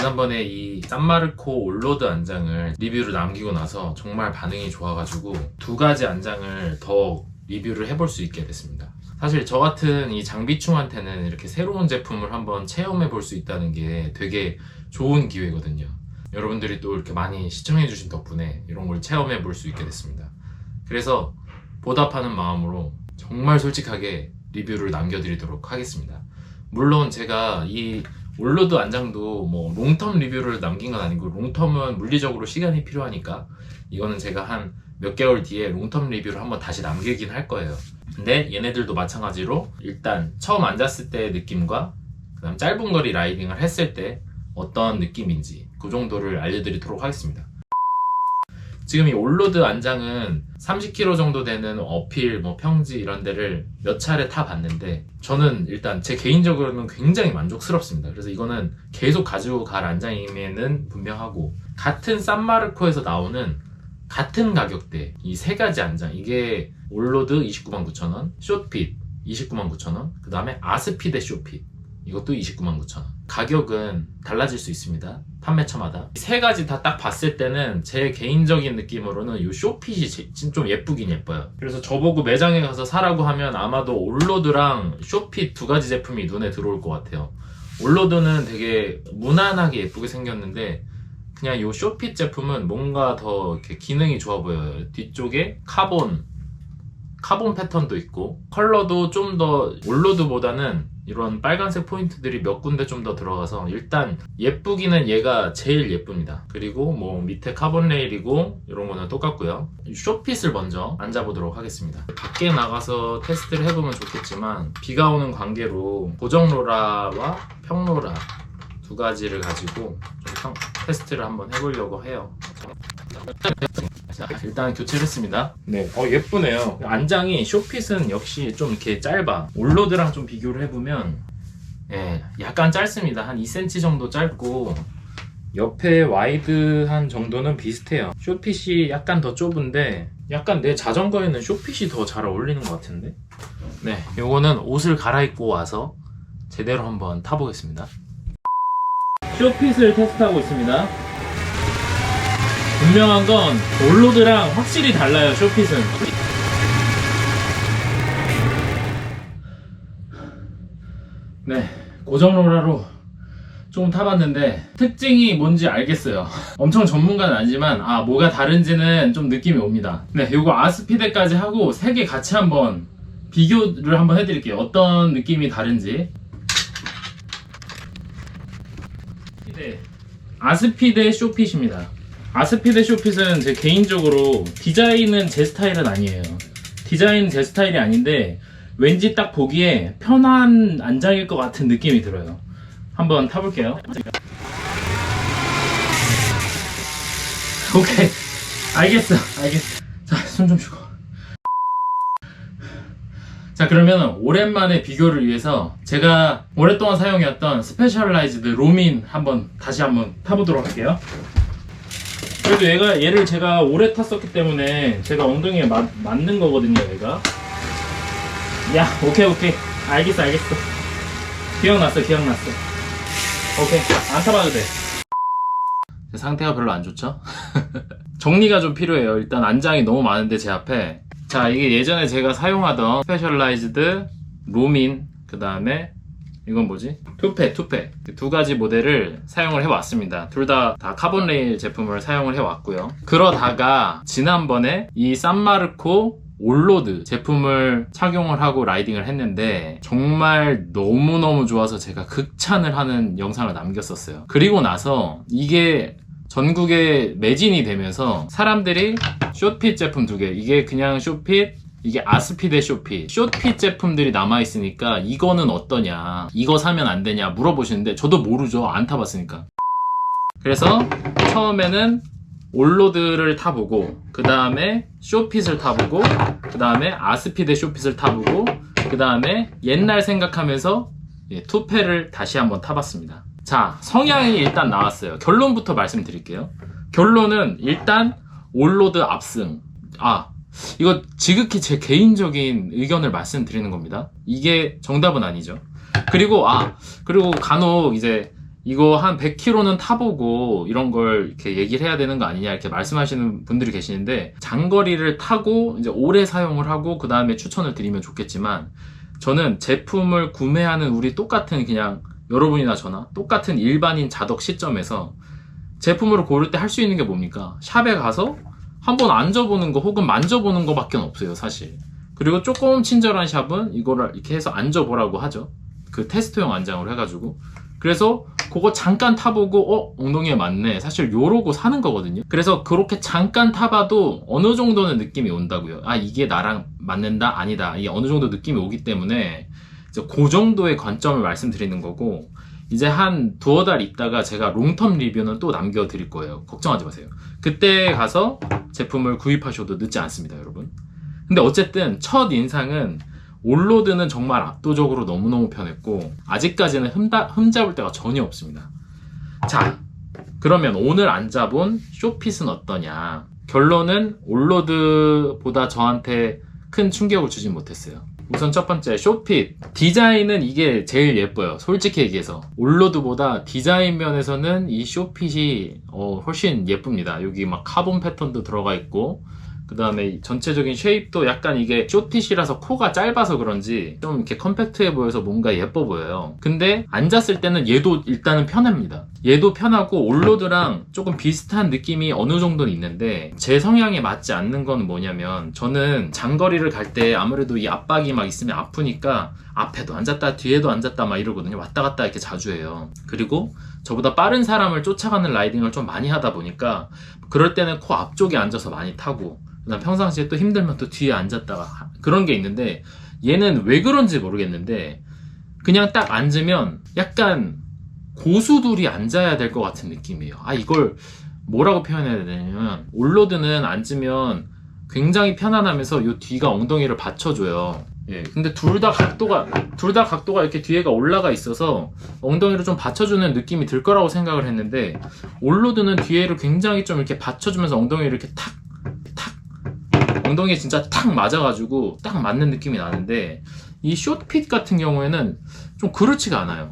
지난번에 이 산마르코 올로드 안장을 리뷰를 남기고 나서 정말 반응이 좋아가지고 두 가지 안장을 더 리뷰를 해볼 수 있게 됐습니다. 사실 저 같은 이 장비충한테는 이렇게 새로운 제품을 한번 체험해 볼 수 있다는 게 되게 좋은 기회거든요. 여러분들이 또 이렇게 많이 시청해 주신 덕분에 이런 걸 체험해 볼 수 있게 됐습니다. 그래서 보답하는 마음으로 정말 솔직하게 리뷰를 남겨드리도록 하겠습니다. 물론 제가 이 올로드 안장도 뭐 롱텀 리뷰를 남긴 건 아니고, 롱텀은 물리적으로 시간이 필요하니까 이거는 제가 한 몇 개월 뒤에 롱텀 리뷰를 한번 다시 남기긴 할 거예요. 근데 얘네들도 마찬가지로 일단 처음 앉았을 때의 느낌과 그 다음 짧은 거리 라이딩을 했을 때 어떤 느낌인지 그 정도를 알려드리도록 하겠습니다. 지금 이 올로드 안장은 30km 정도 되는 어필, 평지 이런 데를 몇 차례 타봤는데 저는 일단 제 개인적으로는 굉장히 만족스럽습니다. 그래서 이거는 계속 가지고 갈 안장임에는 분명하고, 같은 산마르코에서 나오는 같은 가격대 이 세 가지 안장, 이게 올로드 299,900원, 숏핏 299,900원, 그 다음에 아스피데 숏핏 이것도 299,900원. 가격은 달라질 수 있습니다, 판매처마다. 세 가지 다 딱 봤을 때는 제 개인적인 느낌으로는 이 숏핏이 좀 예쁘긴 예뻐요. 그래서 저보고 매장에 가서 사라고 하면 아마도 올로드랑 숏핏 두 가지 제품이 눈에 들어올 것 같아요. 올로드는 되게 무난하게 예쁘게 생겼는데 그냥 이 숏핏 제품은 뭔가 더 이렇게 기능이 좋아 보여요. 뒤쪽에 카본 패턴도 있고, 컬러도 좀 더 올로드보다는 이런 빨간색 포인트들이 몇 군데 좀 더 들어가서 일단 예쁘기는 얘가 제일 예쁩니다. 그리고 뭐 밑에 카본 레일이고 이런 거는 똑같고요. 숏핏을 먼저 앉아보도록 하겠습니다. 밖에 나가서 테스트를 해보면 좋겠지만 비가 오는 관계로 고정로라와 평로라 두 가지를 가지고 좀 테스트를 한번 해보려고 해요. 자, 일단 교체를 했습니다. 네, 예쁘네요. 안장이 숏핏은 역시 좀 이렇게 짧아. 올로드랑 좀 비교를 해보면 약간 짧습니다. 한 2cm 정도 짧고 옆에 와이드한 정도는 비슷해요. 숏핏이 약간 더 좁은데 약간 내 자전거에는 숏핏이 더 잘 어울리는 것 같은데. 네, 요거는 옷을 갈아입고 와서 제대로 한번 타보겠습니다. 숏핏을 테스트하고 있습니다. 분명한 건 올로드랑 확실히 달라요. 숏핏은 네, 고정로라로 조금 타봤는데 특징이 뭔지 알겠어요. 엄청 전문가는 아니지만 뭐가 다른지는 좀 느낌이 옵니다. 네, 요거 아스피데까지 하고 3개 같이 한번 비교를 한번 해드릴게요. 어떤 느낌이 다른지. 아스피데 숏핏입니다. 아스피데 숏핏은 제 개인적으로 디자인은 제 스타일은 아니에요. 디자인은 제 스타일이 아닌데 왠지 딱 보기에 편한 안장일 것 같은 느낌이 들어요. 한번 타볼게요. 오케이, 알겠어. 자, 손 좀 쉬고. 자, 그러면 오랜만에 비교를 위해서 제가 오랫동안 사용해왔던 스페셜라이즈드 로민 다시 한번 타보도록 할게요. 그래도 얘를 제가 오래 탔었기 때문에 제가 엉덩이에 맞는 거거든요, 얘가. 야, 오케이. 알겠어. 기억났어. 오케이, 안 타봐도 돼. 제 상태가 별로 안 좋죠? 정리가 좀 필요해요. 일단 안장이 너무 많은데 제 앞에. 자, 이게 예전에 제가 사용하던 스페셜라이즈드 로민, 그 다음에 이건 뭐지? 투페 두 가지 모델을 사용을 해왔습니다. 둘 다 카본 레일 제품을 사용을 해왔고요. 그러다가 지난번에 이 산마르코 올로드 제품을 착용을 하고 라이딩을 했는데 정말 너무너무 좋아서 제가 극찬을 하는 영상을 남겼었어요. 그리고 나서 이게 전국에 매진이 되면서 사람들이 숏핏 제품 2개, 이게 그냥 숏핏, 이게 아스피데 숏핏 제품들이 남아있으니까 이거는 어떠냐, 이거 사면 안 되냐 물어보시는데 저도 모르죠. 안 타봤으니까. 그래서 처음에는 올로드를 타보고, 그 다음에 숏핏을 타보고, 그 다음에 아스피데 숏핏을 타보고, 그 다음에 옛날 생각하면서 투페를 다시 한번 타봤습니다. 자, 성향이 일단 나왔어요. 결론부터 말씀드릴게요. 결론은 일단 올로드 압승. 이거 지극히 제 개인적인 의견을 말씀드리는 겁니다. 이게 정답은 아니죠. 그리고 간혹 이제 이거 한 100km는 타보고 이런 걸 이렇게 얘기를 해야 되는 거 아니냐 이렇게 말씀하시는 분들이 계시는데, 장거리를 타고 이제 오래 사용을 하고 그 다음에 추천을 드리면 좋겠지만, 저는 제품을 구매하는 우리 똑같은 그냥 여러분이나 저나 똑같은 일반인 자덕 시점에서 제품을 고를 때 할 수 있는 게 뭡니까? 샵에 가서 한번 앉아보는 거 혹은 만져보는 거 밖에 없어요, 사실. 그리고 조금 친절한 샵은 이거를 이렇게 해서 앉아보라고 하죠. 그 테스트용 안장으로 해가지고. 그래서 그거 잠깐 타보고 엉덩이에 맞네, 사실 요러고 사는 거거든요. 그래서 그렇게 잠깐 타봐도 어느 정도는 느낌이 온다고요. 아, 이게 나랑 맞는다? 아니다. 이게 어느 정도 느낌이 오기 때문에 이제 그 정도의 관점을 말씀드리는 거고, 이제 한 두어 달 있다가 제가 롱텀 리뷰는 또 남겨드릴 거예요. 걱정하지 마세요. 그때 가서 제품을 구입하셔도 늦지 않습니다, 여러분. 근데 어쨌든 첫 인상은 올로드는 정말 압도적으로 너무너무 편했고, 아직까지는 흠잡을 데가 전혀 없습니다. 자, 그러면 오늘 앉아본 숏핏은 어떠냐? 결론은 올로드보다 저한테 큰 충격을 주진 못했어요. 우선 첫 번째, 숏핏 디자인은 이게 제일 예뻐요. 솔직히 얘기해서 올로드보다 디자인 면에서는 이 숏핏이 훨씬 예쁩니다. 여기 막 카본 패턴도 들어가 있고, 그 다음에 전체적인 쉐입도 약간 이게 숏핏이라서 코가 짧아서 그런지 좀 이렇게 컴팩트해 보여서 뭔가 예뻐 보여요. 근데 앉았을 때는 얘도 일단은 편합니다. 얘도 편하고 올로드랑 조금 비슷한 느낌이 어느 정도는 있는데, 제 성향에 맞지 않는 건 뭐냐면, 저는 장거리를 갈 때 아무래도 이 압박이 막 있으면 아프니까 앞에도 앉았다 뒤에도 앉았다 막 이러거든요. 왔다 갔다 이렇게 자주 해요. 그리고 저보다 빠른 사람을 쫓아가는 라이딩을 좀 많이 하다 보니까 그럴 때는 코 앞쪽에 앉아서 많이 타고, 그다음 평상시에 또 힘들면 또 뒤에 앉았다가 그런 게 있는데, 얘는 왜 그런지 모르겠는데 그냥 딱 앉으면 약간 고수들이 앉아야 될 것 같은 느낌이에요. 아, 이걸 뭐라고 표현해야 되냐면, 올로드는 앉으면 굉장히 편안하면서 요 뒤가 엉덩이를 받쳐줘요. 예, 근데 둘 다 각도가 이렇게 뒤에가 올라가 있어서 엉덩이를 좀 받쳐주는 느낌이 들 거라고 생각을 했는데, 올로드는 뒤에를 굉장히 좀 이렇게 받쳐주면서 엉덩이를 이렇게 탁 엉덩이에 진짜 탁 맞아가지고 딱 맞는 느낌이 나는데, 이 숏핏 같은 경우에는 좀 그렇지가 않아요.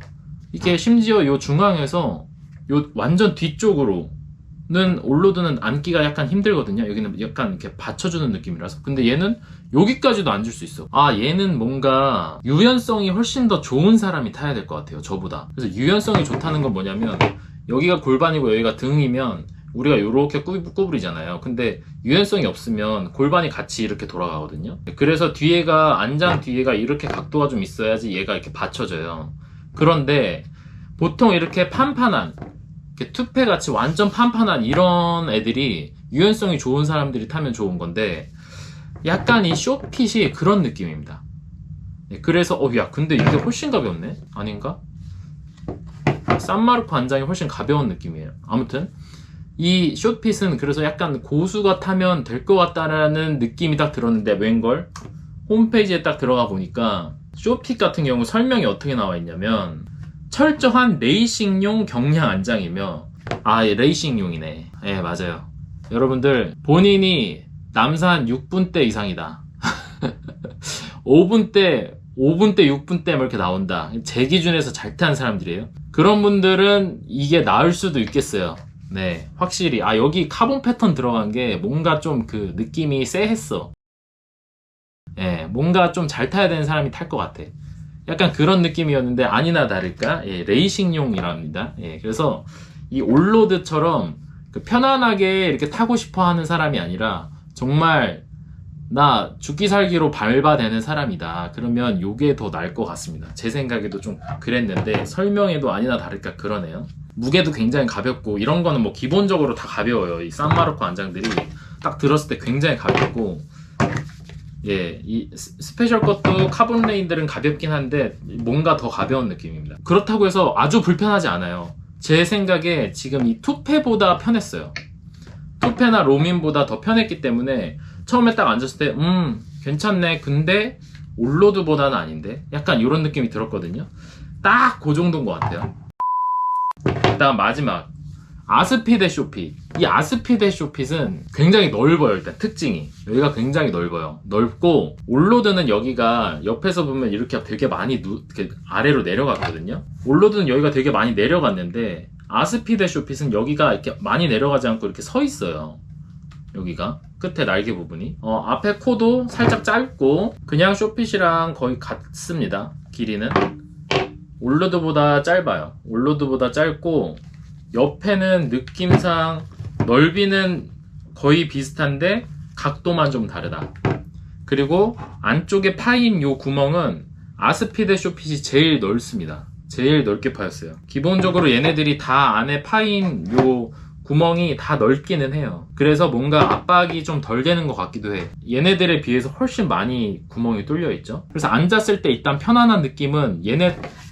이게 심지어 요 중앙에서 요 완전 뒤쪽으로는 올로드는 앉기가 약간 힘들거든요. 여기는 약간 이렇게 받쳐주는 느낌이라서. 근데 얘는 여기까지도 앉을 수 있어. 아, 얘는 뭔가 유연성이 훨씬 더 좋은 사람이 타야 될 것 같아요, 저보다. 그래서 유연성이 좋다는 건 뭐냐면, 여기가 골반이고 여기가 등이면 우리가 이렇게 구부리잖아요. 근데 유연성이 없으면 골반이 같이 이렇게 돌아가거든요. 그래서 뒤에가, 안장 뒤에가 이렇게 각도가 좀 있어야지 얘가 이렇게 받쳐져요. 그런데 보통 이렇게 판판한, 이렇게 투페 같이 완전 판판한 이런 애들이 유연성이 좋은 사람들이 타면 좋은 건데, 약간 이 숏핏이 그런 느낌입니다. 그래서 야, 근데 이게 훨씬 가볍네? 아닌가? 산마르코 안장이 훨씬 가벼운 느낌이에요. 아무튼 이 숏핏은 그래서 약간 고수가 타면 될 것 같다라는 느낌이 딱 들었는데, 웬걸 홈페이지에 딱 들어가 보니까 숏핏 같은 경우 설명이 어떻게 나와 있냐면, 철저한 레이싱용 경량 안장이며, 예, 레이싱용이네. 예, 맞아요. 여러분들, 본인이 남산 6분대 이상이다. 5분대, 6분대 뭐 이렇게 나온다. 제 기준에서 잘 타는 사람들이에요. 그런 분들은 이게 나을 수도 있겠어요. 네, 확실히. 여기 카본 패턴 들어간 게 뭔가 좀 그 느낌이 쎄했어. 예, 뭔가 좀 잘 타야 되는 사람이 탈 것 같아. 약간 그런 느낌이었는데, 아니나 다를까, 예, 레이싱용이랍니다. 예, 그래서 이 올로드처럼 그 편안하게 이렇게 타고 싶어 하는 사람이 아니라, 정말 나 죽기 살기로 밟아대는 사람이다, 그러면 요게 더 나을 것 같습니다. 제 생각에도 좀 그랬는데, 설명에도 아니나 다를까 그러네요. 무게도 굉장히 가볍고, 이런 거는 뭐 기본적으로 다 가벼워요. 이 산마르코 안장들이 딱 들었을 때 굉장히 가볍고, 예, 이 스페셜 것도 카본 레인들은 가볍긴 한데 뭔가 더 가벼운 느낌입니다. 그렇다고 해서 아주 불편하지 않아요. 제 생각에 지금 이 투페보다 편했어요. 투페나 로민보다 더 편했기 때문에 처음에 딱 앉았을 때 괜찮네, 근데 올로드보다는 아닌데, 약간 이런 느낌이 들었거든요. 딱 그 정도인 것 같아요. 그다음 마지막, 아스피데 쇼핏. 이 아스피데 쇼핏은 굉장히 넓어요. 일단 특징이 여기가 굉장히 넓어요. 넓고 올로드는 여기가 옆에서 보면 이렇게 되게 많이 이렇게 아래로 내려갔거든요. 올로드는 여기가 되게 많이 내려갔는데 아스피데 쇼핏은 여기가 이렇게 많이 내려가지 않고 이렇게 서 있어요. 여기가 끝에 날개 부분이 앞에 코도 살짝 짧고 그냥 쇼핏이랑 거의 같습니다. 길이는 올로드보다 짧아요. 올로드보다 짧고 옆에는 느낌상 넓이는 거의 비슷한데 각도만 좀 다르다. 그리고 안쪽에 파인 요 구멍은 아스피데 쇼핏이 제일 넓습니다. 제일 넓게 파였어요. 기본적으로 얘네들이 다 안에 파인 요 구멍이 다 넓기는 해요. 그래서 뭔가 압박이 좀 덜 되는 것 같기도 해. 얘네들에 비해서 훨씬 많이 구멍이 뚫려 있죠. 그래서 앉았을 때 일단 편안한 느낌은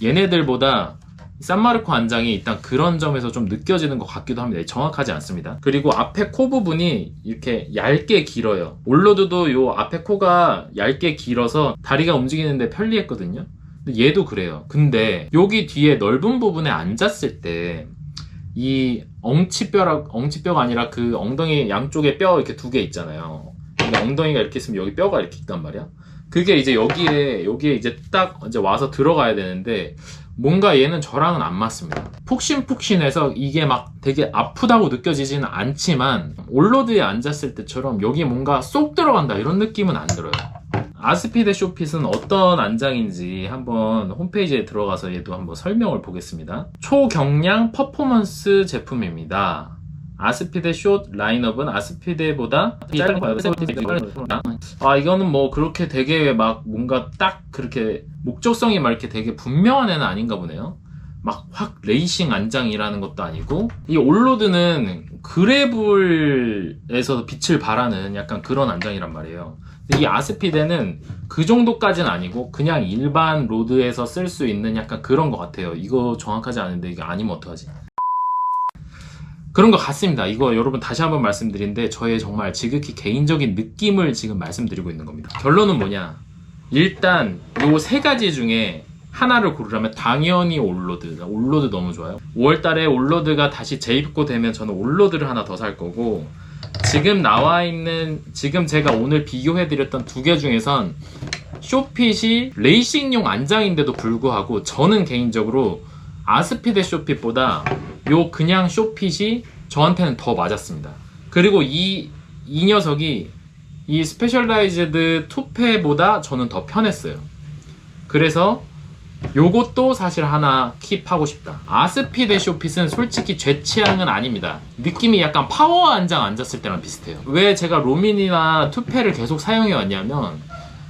얘네들보다 산마르코 안장이 일단 그런 점에서 좀 느껴지는 것 같기도 합니다. 정확하지 않습니다. 그리고 앞에 코 부분이 이렇게 얇게 길어요. 올로드도 요 앞에 코가 얇게 길어서 다리가 움직이는데 편리했거든요. 근데 얘도 그래요. 근데 여기 뒤에 넓은 부분에 앉았을 때 이 엉치뼈가 아니라 그 엉덩이 양쪽에 뼈 이렇게 두 개 있잖아요. 근데 엉덩이가 이렇게 있으면 여기 뼈가 이렇게 있단 말이야. 그게 이제 여기에 이제 딱 이제 와서 들어가야 되는데 뭔가 얘는 저랑은 안 맞습니다. 푹신푹신해서 이게 막 되게 아프다고 느껴지지는 않지만 올로드에 앉았을 때처럼 여기 뭔가 쏙 들어간다 이런 느낌은 안 들어요. 아스피데 쇼핏은 어떤 안장인지 한번 홈페이지에 들어가서 얘도 한번 설명을 보겠습니다. 초경량 퍼포먼스 제품입니다. 아스피데 숏 라인업은 아스피데보다 짧은 거예요. 이거는 뭐 그렇게 되게 막 뭔가 딱 그렇게 목적성이 막 이렇게 되게 분명한 애는 아닌가 보네요. 막 확 레이싱 안장이라는 것도 아니고 이 올로드는 그래블에서 빛을 발하는 약간 그런 안장이란 말이에요. 이 아스피데는 그 정도까지는 아니고 그냥 일반 로드에서 쓸 수 있는 약간 그런 것 같아요. 이거 정확하지 않은데 이거 아니면 어떡하지? 그런 것 같습니다. 이거 여러분 다시 한번 말씀드리는데 저의 정말 지극히 개인적인 느낌을 지금 말씀드리고 있는 겁니다. 결론은 뭐냐? 일단 요 세 가지 중에 하나를 고르라면 당연히 올로드 너무 좋아요. 5월달에 올로드가 다시 재입고되면 저는 올로드를 하나 더 살 거고 지금 제가 오늘 비교해드렸던 두 개 중에선 쇼핏이 레이싱용 안장인데도 불구하고 저는 개인적으로 아스피데 쇼핏보다 요 그냥 쇼핏이 저한테는 더 맞았습니다. 그리고 이 녀석이 이 스페셜라이즈드 투페보다 저는 더 편했어요. 그래서 요것도 사실 하나 킵하고 싶다. 아스피데 쇼핏은 솔직히 제 취향은 아닙니다. 느낌이 약간 파워 안장 앉았을 때랑 비슷해요. 왜 제가 로민이나 투페를 계속 사용해 왔냐면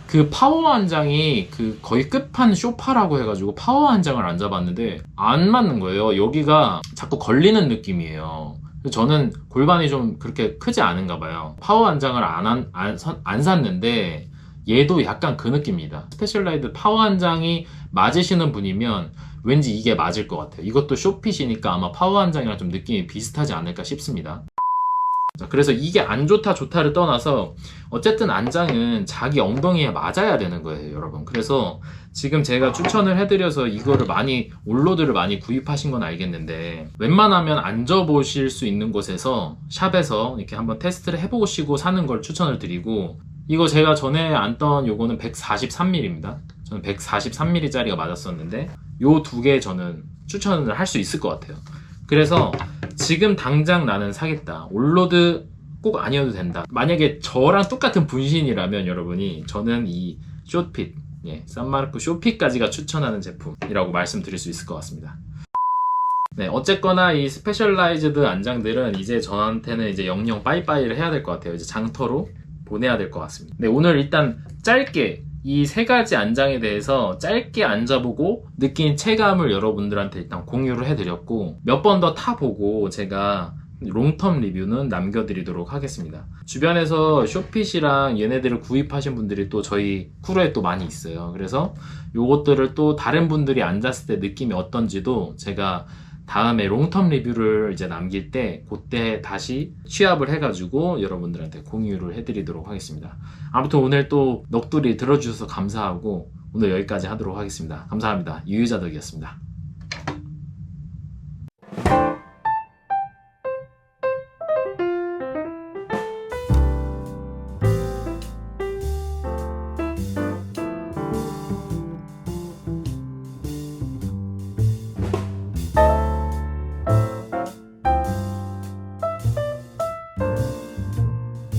그 파워 안장이 그 거의 끝판 쇼파라고 해가지고 파워 안장을 앉아봤는데 안 맞는 거예요. 여기가 자꾸 걸리는 느낌이에요. 저는 골반이 좀 그렇게 크지 않은가 봐요. 파워 안장을 안 샀는데 얘도 약간 그 느낌입니다. 스페셜라이드 파워 안장이 맞으시는 분이면 왠지 이게 맞을 것 같아요. 이것도 쇼핏이니까 아마 파워 안장이랑 좀 느낌이 비슷하지 않을까 싶습니다. 자, 그래서 이게 안 좋다 좋다를 떠나서 어쨌든 안장은 자기 엉덩이에 맞아야 되는 거예요, 여러분. 그래서 지금 제가 추천을 해드려서 이거를 올로드를 많이 구입하신 건 알겠는데 웬만하면 앉아보실 수 있는 곳에서 샵에서 이렇게 한번 테스트를 해보시고 사는 걸 추천을 드리고 이거 제가 전에 안던 요거는 143mm입니다. 저는 143mm 짜리가 맞았었는데 요 두 개 저는 추천을 할 수 있을 것 같아요. 그래서 지금 당장 나는 사겠다. 올로드 꼭 아니어도 된다. 만약에 저랑 똑같은 분신이라면 여러분이 저는 이 쇼핏, 산마르코 쇼핏까지가 추천하는 제품이라고 말씀드릴 수 있을 것 같습니다. 네, 어쨌거나 이 스페셜라이즈드 안장들은 이제 저한테는 이제 영영 빠이빠이를 해야 될 것 같아요. 이제 장터로 보내야 될 것 같습니다. 네, 오늘 일단 짧게 이 세 가지 안장에 대해서 짧게 앉아보고 느낀 체감을 여러분들한테 일단 공유를 해드렸고 몇 번 더 타보고 제가 롱텀 리뷰는 남겨드리도록 하겠습니다. 주변에서 쇼핏이랑 얘네들을 구입하신 분들이 또 저희 크루에 또 많이 있어요. 그래서 요것들을 또 다른 분들이 앉았을 때 느낌이 어떤지도 제가 다음에 롱텀 리뷰를 이제 남길 때 그때 다시 취합을 해가지고 여러분들한테 공유를 해드리도록 하겠습니다. 아무튼 오늘 또 넋두리 들어주셔서 감사하고 오늘 여기까지 하도록 하겠습니다. 감사합니다. 유유자덕이었습니다.